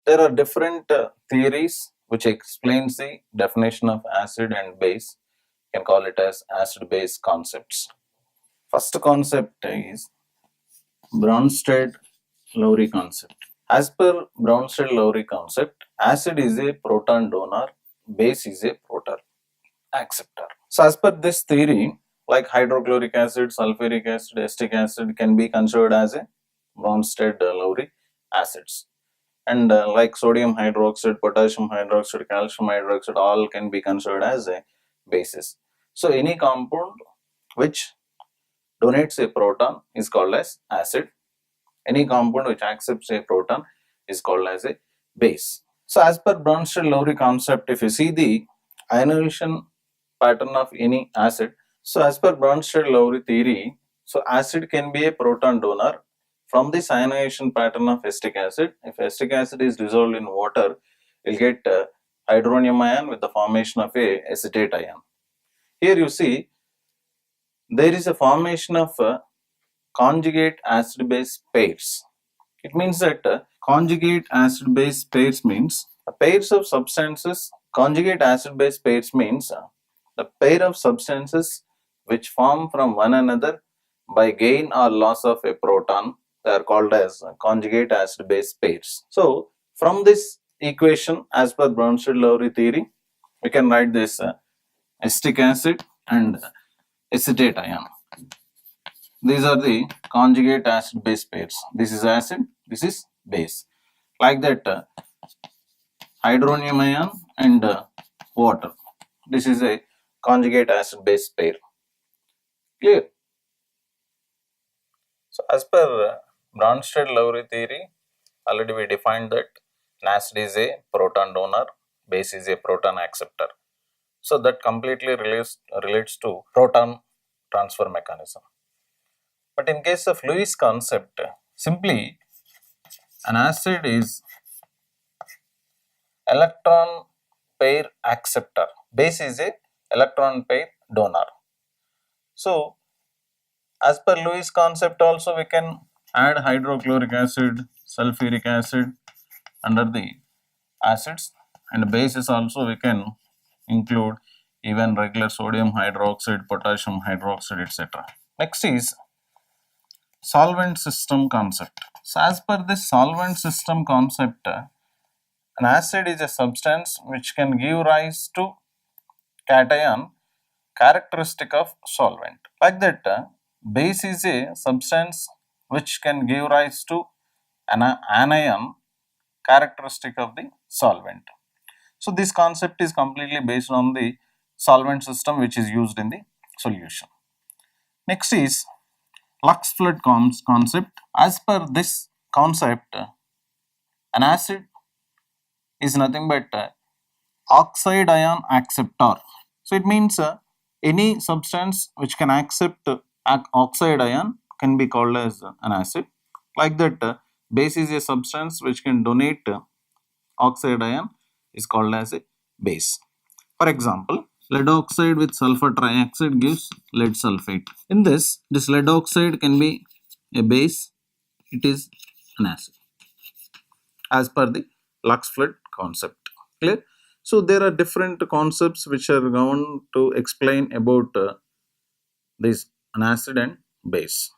There are different theories which explains the definition of acid and base. You can call it as acid-base concepts. First concept is Bronsted-Lowry concept. As per Bronsted-Lowry concept, acid is a proton donor, base is a proton acceptor. So as per this theory, like hydrochloric acid, sulfuric acid, acetic acid can be considered as a Bronsted-Lowry acids. And like sodium hydroxide, potassium hydroxide, calcium hydroxide, all can be considered as a bases. So any compound which donates a proton is called as acid. Any compound which accepts a proton is called as a base. So as per Bronsted-Lowry concept, if you see the ionization pattern of any acid, so as per Bronsted-Lowry theory, so acid can be a proton donor from this ionization pattern of acetic acid. If acetic acid is dissolved in water, you'll get hydronium ion with the formation of a acetate ion. Here you see there is a formation of conjugate acid base pairs. It means that conjugate acid base pairs means pairs of substances. Conjugate acid base pairs means the pair of substances which form from one another by gain or loss of a proton. They are called as conjugate acid base pairs. So from this equation, as per Bronsted-Lowry theory, we can write this acetic acid and acetate ion. These are the conjugate acid base pairs. This is acid, this is base. Like that, hydronium ion and water. This is a conjugate acid base pair. Clear? So, as per Bronsted-Lowry theory, already we defined that an acid is a proton donor, base is a proton acceptor. So, that completely relates to proton transfer mechanism. But in case of Lewis concept, simply an acid is electron pair acceptor, base is a electron pair donor. So as per Lewis concept also we can add hydrochloric acid, sulfuric acid under the acids, and bases also we can include even regular sodium hydroxide, potassium hydroxide, etc. Next is solvent system concept. So as per this solvent system concept, an acid is a substance which can give rise to cation characteristic of solvent. Like that, base is a substance which can give rise to an anion characteristic of the solvent. So this concept is completely based on the solvent system which is used in the solution. Next is Lux flood concept. As per this concept, an acid is nothing but oxide ion acceptor. So it means any substance which can accept oxide ion can be called as an acid. Like that, base is a substance which can donate oxide ion is called as a base. For example, lead oxide with sulfur trioxide gives lead sulfate. In this lead oxide can be a base, it is an acid as per the Lux flood concept. Clear? So there are different concepts which are going to explain about this an acid and base.